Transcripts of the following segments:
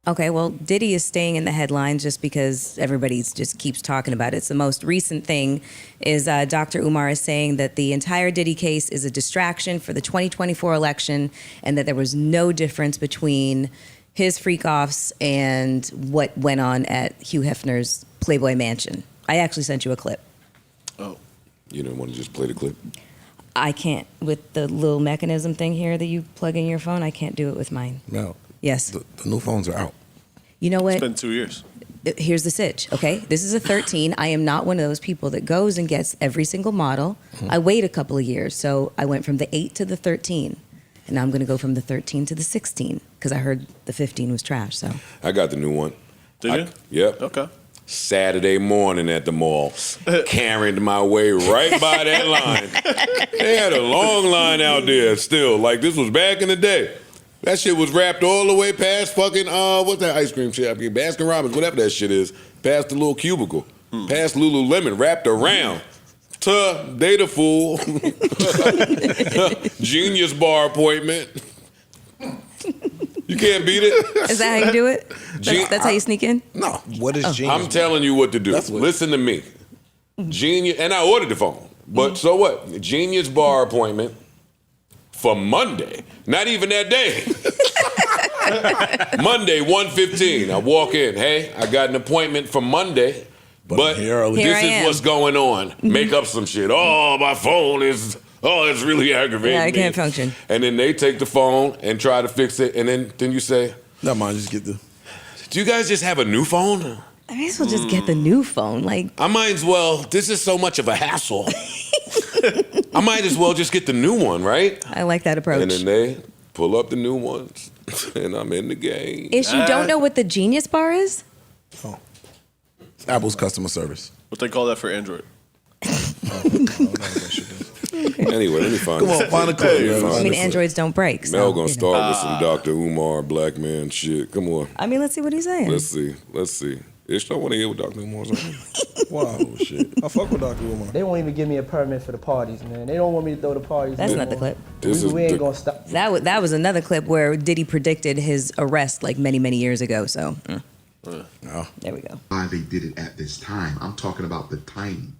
Okay, well, Diddy is staying in the headlines just because everybody just keeps talking about it. So the most recent thing is Dr. Umar is saying that the entire Diddy case is a distraction for the 2024 election and that there was no difference between his freak-offs and what went on at Hugh Hefner's Playboy Mansion. I actually sent you a clip. Oh. You don't want to just play the clip? I can't. With the little mechanism thing here that you plug in your phone, I can't do it with mine. No. Yes. The new phones are out. You know what? It's been 2 years. Here's the sitch, okay? This is a 13. I am not one of those people that goes and gets every single model. Mm-hmm. I wait a couple of years. So I went from the 8 to the 13. And now I'm going to go from the 13 to the 16 because I heard the 15 was trash. So I got the new one. Did you? Yep. Okay. Saturday morning at the mall, carrying my way right by that line. They had a long line out there still. Like, this was back in the day. That shit was wrapped all the way past fucking, what's that ice cream shop? Baskin Robbins, whatever that shit is. Past the little cubicle. Past Lululemon, wrapped around. To Data Fool. Genius bar appointment. You can't beat it. is that how you do it? That's how you sneak in? No. What is Genius? I'm telling you what to do. That's what- Listen to me. Genius, and I ordered the phone. But so what? Genius bar appointment for Monday. Not even that day. Monday, 1:15. I walk in. Hey, I got an appointment for Monday. But Here this I is am. what's going on. Make up some shit. Oh, my phone is, it's really aggravating. Yeah, I me. can't function. And then they take the phone and try to fix it. And then you say, Never mind, just get the... do you guys just have a new phone? I may as well just get the new phone. Like, I might as well, this is so much of a hassle. I might as well just get the new one, right? I like that approach. And then they pull up the new ones, and I'm in the game. Ish, you don't know what the Genius Bar is? Oh. Apple's customer service. What they call that for Android? Anyway, let me find Come on, find a clip. Hey, man. I Find I a mean, clip. Androids don't break. So, Mel gonna you know. start with some Dr. Umar black man shit. Come on, I mean, let's see what he's saying. let's see. Ish, don't want to hear what Dr. Umar's saying. Wow, shit. I fuck with Dr. Umar. They won't even give me a permit for the parties, man. They don't want me to throw the parties. That's no not the more. clip. This is We ain't the- gonna stop. That was another clip where Diddy predicted his arrest like many, many years ago. So No. there we go. Why they did it at this time. I'm talking about the timing,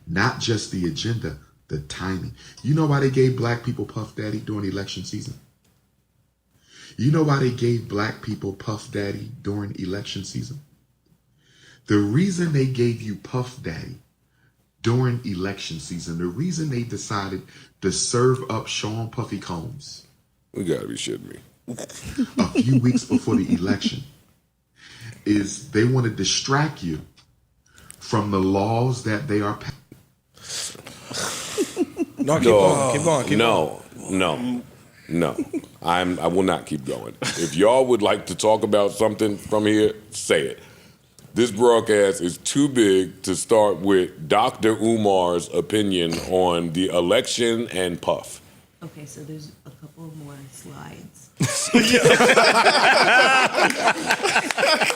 not just the agenda, the timing. You know why they gave black people Puff Daddy during election season? You know why they gave black people Puff Daddy during election season? The reason they gave you Puff Daddy during election season, the reason they decided to serve up Sean Puffy Combs We gotta be shitting me. a few weeks before the election is they want to distract you from the laws that they are passing. No, keep going. Keep going. Keep going. No. I will not keep going. If y'all would like to talk about something from here, say it. This broadcast is too big to start with Dr. Umar's opinion on the election and Puff. Okay, so there's a couple more slides.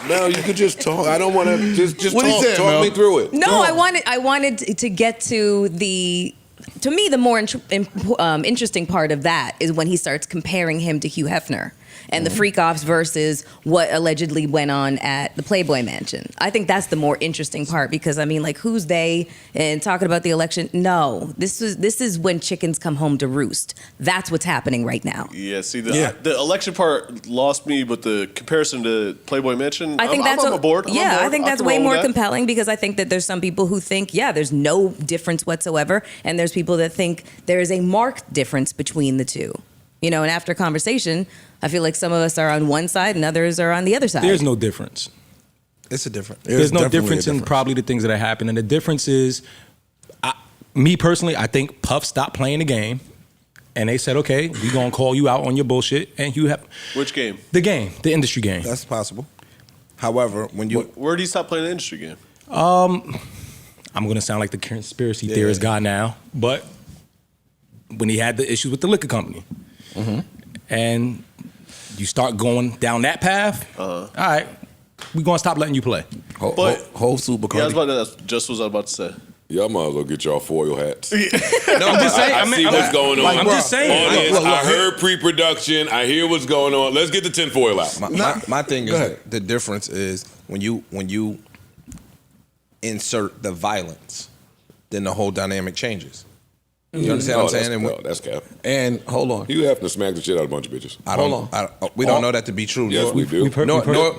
Mel, you could just talk. I don't want to just What he talk. said, Talk Mel? me through it. No, I wanted to get to the. To me, the more interesting part of that is when he starts comparing him to Hugh Hefner and the freak-offs versus what allegedly went on at the Playboy Mansion. I think that's the more interesting part because, I mean, like, who's they? And talking about the election, no. This is when chickens come home to roost. That's what's happening right now. Yeah, see, the election part lost me, but the comparison to Playboy Mansion, I think I'm aboard. I'm aboard. I think that's can way roll with more that. compelling because I think that there's some people who think, yeah, there's no difference whatsoever, and there's people that think there is a marked difference between the two. You know, and after conversation, I feel like some of us are on one side and others are on the other side. There's no difference. It's a difference. There's no difference in probably the things that are happening. And the difference is, me personally, I think Puff stopped playing the game. And they said, okay, we're going to call you out on your bullshit. And you have... Which game? The game. The industry game. That's possible. However, when you... Where did he stop playing the industry game? I'm going to sound like the conspiracy theorist guy now. But when he had the issues with the liquor company. Mm-hmm. And you start going down that path, all right, we're going to stop letting you play. Whole super Yeah, Cardi. that's just what I was about to say. Y'all might as well get y'all foil hats. No, I'm just saying. I see what's going on. I'm just saying. Audience, I heard pre-production. I hear what's going on. Let's get the tinfoil out. My thing is that the difference is when you insert the violence, then the whole dynamic changes. You understand what I'm saying? That's cap. And hold on. Hugh Hefner smacked the shit out of a bunch of bitches. We don't know that to be true. Yes, we do.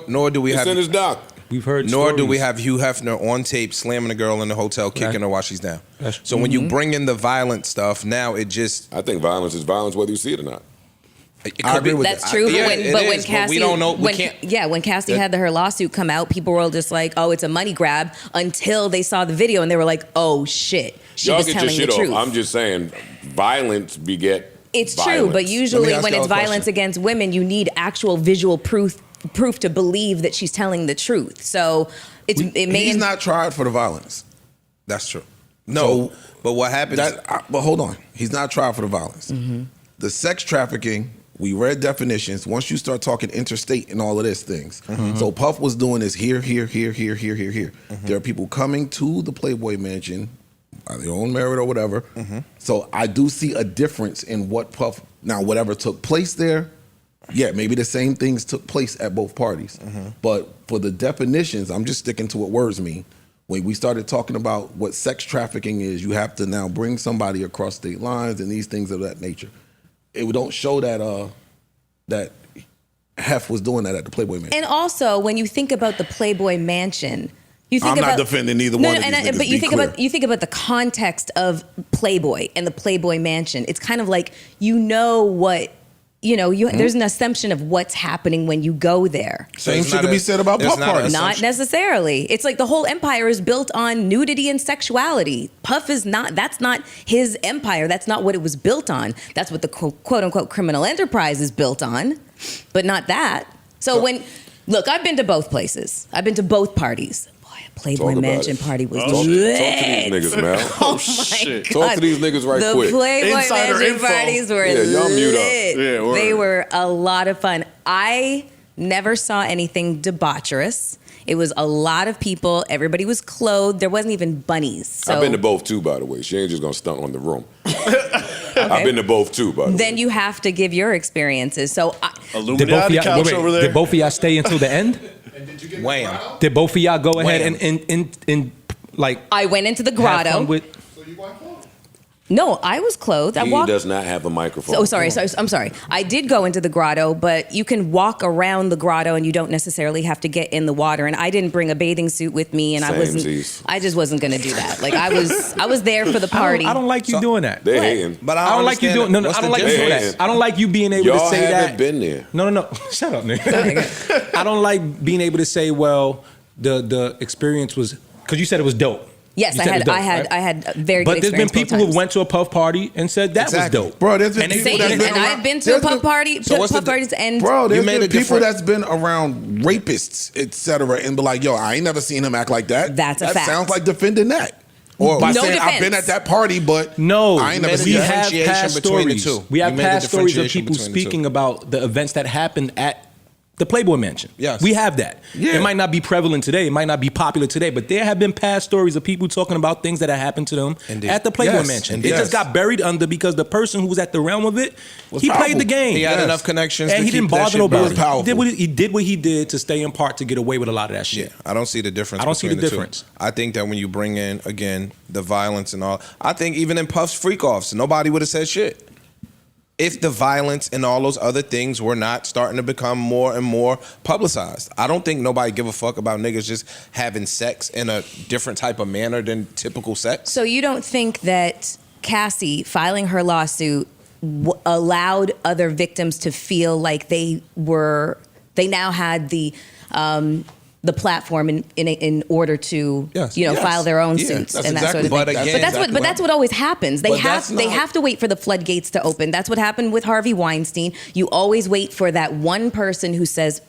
Nor do we It's have. in his doc. We've heard. Nor do stories. we have Hugh Hefner on tape slamming a girl in the hotel, kicking her while she's down. So when Mm-hmm. you bring in the violent stuff, now it just. I think violence is violence whether you see it or not. I agree with That's true, but when Cassie, we don't know. We when, can't. when Cassie had her lawsuit come out, people were all just like, "Oh, it's a money grab," until they saw the video and they were like, "Oh shit, she Y'all was get your telling the shit truth." off. I'm just saying, violence beget. It's violence. true, but usually ask when y'all it's a question. violence against women, you need actual visual proof to believe that she's telling the truth. So it may. He's not tried for the violence. That's true. No, but what happens? But hold on, he's not tried for the violence. Mm-hmm. The sex trafficking. We read definitions. Once you start talking interstate and all of these things. Mm-hmm. So Puff was doing this here. There are people coming to the Playboy Mansion, by their own merit or whatever. Mm-hmm. So I do see a difference in what Puff, now whatever took place there, yeah, maybe the same things took place at both parties. Mm-hmm. But for the definitions, I'm just sticking to what words mean. When we started talking about what sex trafficking is, you have to now bring somebody across state lines and these things of that nature. It don't show that that Hef was doing that at the Playboy Mansion. And also, when you think about the Playboy Mansion, you think I'm about not defending either one of these niggas, but you be think clear. about the context of Playboy and the Playboy Mansion. It's kind of like what there's an assumption of what's happening when you go there. Same shit to be said about Puff parties. Not necessarily. It's like the whole empire is built on nudity and sexuality. Puff is not. That's not his empire. That's not what it was built on. That's what the quote unquote criminal enterprise is built on, but not that. So look, I've been to both places. I've been to both parties. Playboy Talk about Mansion it. party was Talk to lit. these niggas, man. Oh my shit. God. Talk to these niggas right the quick. Playboy Insider Mansion info. parties were Yeah, y'all mute up. lit. Yeah, word. They were a lot of fun. I never saw anything debaucherous. It was a lot of people. Everybody was clothed. There wasn't even bunnies. So I've been to both too, by the way. She ain't just gonna stunt on the room. I've been to both too, by the way. then you have to give your experiences. So Illuminati couch over there. Did both of y'all stay until the end? Wham. Did both of y'all go ahead and like I went into the have grotto. fun with? No, I was clothed. I He walked. does not have a microphone. Oh, sorry. I'm sorry. I did go into the grotto, but you can walk around the grotto and you don't necessarily have to get in the water. And I didn't bring a bathing suit with me, and Samesies. I just wasn't going to do that. Like I was there for the party. I don't like you doing that. They're hating. But I don't like you doing. No, I don't like you doing that. I don't like you being able Y'all to say haven't that. been there. No. Shut up, nigga. I don't like being able to say, well, the experience was because you said it was dope. Yes, You I said it had. was dope, I had. right? I had a very good But there's been experience both people who times. went to a puff party and said that Exactly. was dope. Bro, there's been And they people say- that's been And around. I've been to there's a puff party, So what's puff the- parties, and Bro, there's made been a people different- that's been around rapists, etc., and be like, yo, I ain't never seen him act like that. That's a that fact. sounds like defending that. Or by No saying, I've been defense. at that party, but No, I ain't never made a seen we that. have differentiation past between the stories. two. We have You made a past stories of differentiation people between the two. speaking about the events that happened at the Playboy Mansion. Yes. We have that. Yeah. It might not be prevalent today. It might not be popular today, but there have been past stories of people talking about things that have happened to them Indeed. at the Playboy Yes. Mansion. Indeed. It just got buried under because the person who was at the realm of it, Was he powerful. played the game. He had Yes. enough connections and to he keep didn't that bother shit nobody. burning. powerful. He did what he did to stay in part to get away with a lot of that shit. Yeah, I don't see the difference. I don't see between the two. difference. I think that when you bring in again the violence and all, I think even in Puff's freak offs, nobody would have said shit. If the violence and all those other things were not starting to become more and more publicized, I don't think nobody give a fuck about niggas just having sex in a different type of manner than typical sex. So you don't think that Cassie filing her lawsuit allowed other victims to feel like they now had the platform in order to Yes. file their own Yeah, suits that's and that sort exactly- of but thing. again- But that's what always happens. They But have that's not- to wait for the floodgates to open. That's what happened with Harvey Weinstein. You always wait for that one person who says,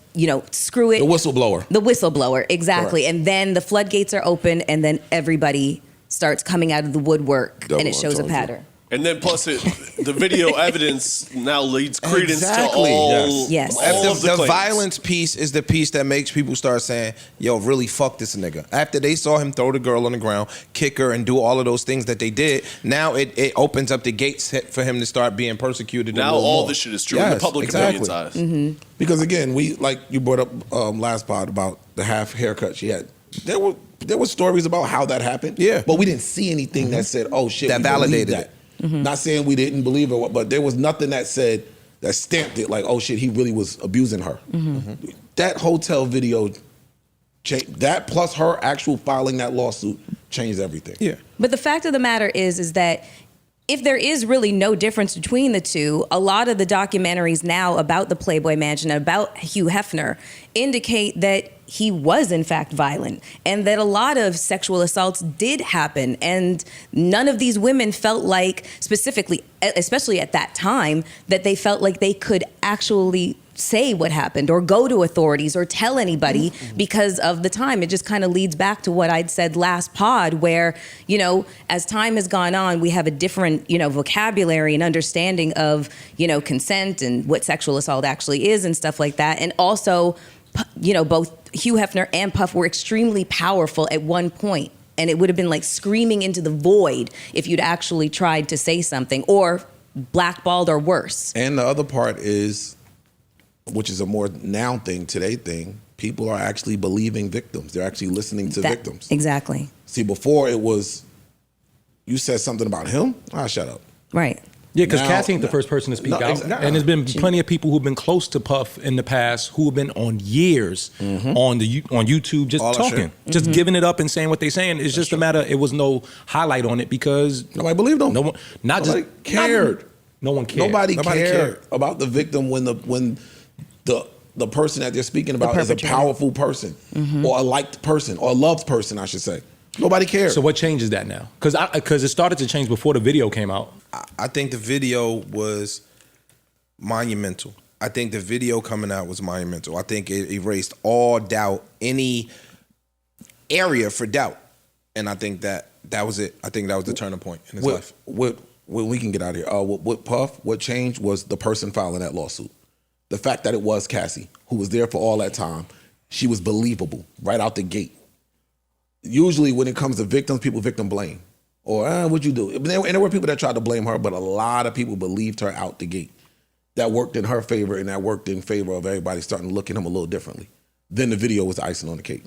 screw it. The whistleblower. The whistleblower, exactly. Correct. And then the floodgates are open, and then everybody starts coming out of the woodwork, Double and it shows a entendre. pattern. And then plus the video evidence now leads credence Exactly. to all, Yes. all of the the claims. violence piece is the piece that makes people start saying, yo, really fuck this nigga. After they saw him throw the girl on the ground, kick her, and do all of those things that they did, now it opens up the gates for him to start being persecuted. Now a little all more. this shit is true in the Yes, public exactly. opinion's eyes. Because again, we like you brought up last pod about the half haircut she had. There were stories about how that happened. Yeah. But we didn't see anything that said, oh shit, That we believe validated that. it. Not saying we didn't believe it, but there was nothing that said that stamped it like, oh shit, he really was abusing her. That hotel video changed that, plus her actual filing that lawsuit changed everything. Yeah. But the fact of the matter is that if there is really no difference between the two, a lot of the documentaries now about the Playboy Mansion and about Hugh Hefner indicate that he was in fact violent and that a lot of sexual assaults did happen, and none of these women felt like, specifically, especially at that time, that they felt like they could actually say what happened or go to authorities or tell anybody because of the time. It just kind of leads back to what I'd said last pod, where, you know, as time has gone on, we have a different, you know, vocabulary and understanding of, you know, consent and what sexual assault actually is and stuff like that. And also, you know, both Hugh Hefner and Puff were extremely powerful at one point, and it would have been like screaming into the void if you'd actually tried to say something, or blackballed or worse. And the other part is, which is a more now thing, today thing, people are actually believing victims. They're actually listening to victims. Exactly. See, before it was, you said something about him, shut up. Right. Yeah, because Now- Cassie ain't the first person to speak No, out. exactly. And there's been plenty of people who've been close to Puff in the past who have been on years on YouTube just All that talking, just giving it up and saying what they're saying. It's just a matter, it was no highlight on it because Nobody believed them. no one, not Nobody just cared. No one cared. Nobody cared cared. about the victim when the person that they're speaking about is a perpetrator. powerful person or a liked person or a loved person, I should say. Nobody cared. So what changes that now? Because it started to change before the video came out. I think the video was monumental. I think the video coming out was monumental. I think it erased all doubt, any area for doubt. And I think that was it. I think that was the turning point in his life. What we can get out of here. With Puff, what changed was the person filing that lawsuit. The fact that it was Cassie, who was there for all that time. She was believable right out the gate. Usually when it comes to victims, people victim blame. Or, what'd you do? And there were people that tried to blame her, but a lot of people believed her out the gate. That worked in her favor, and that worked in favor of everybody starting to look at him a little differently. Then the video was the icing on the cake.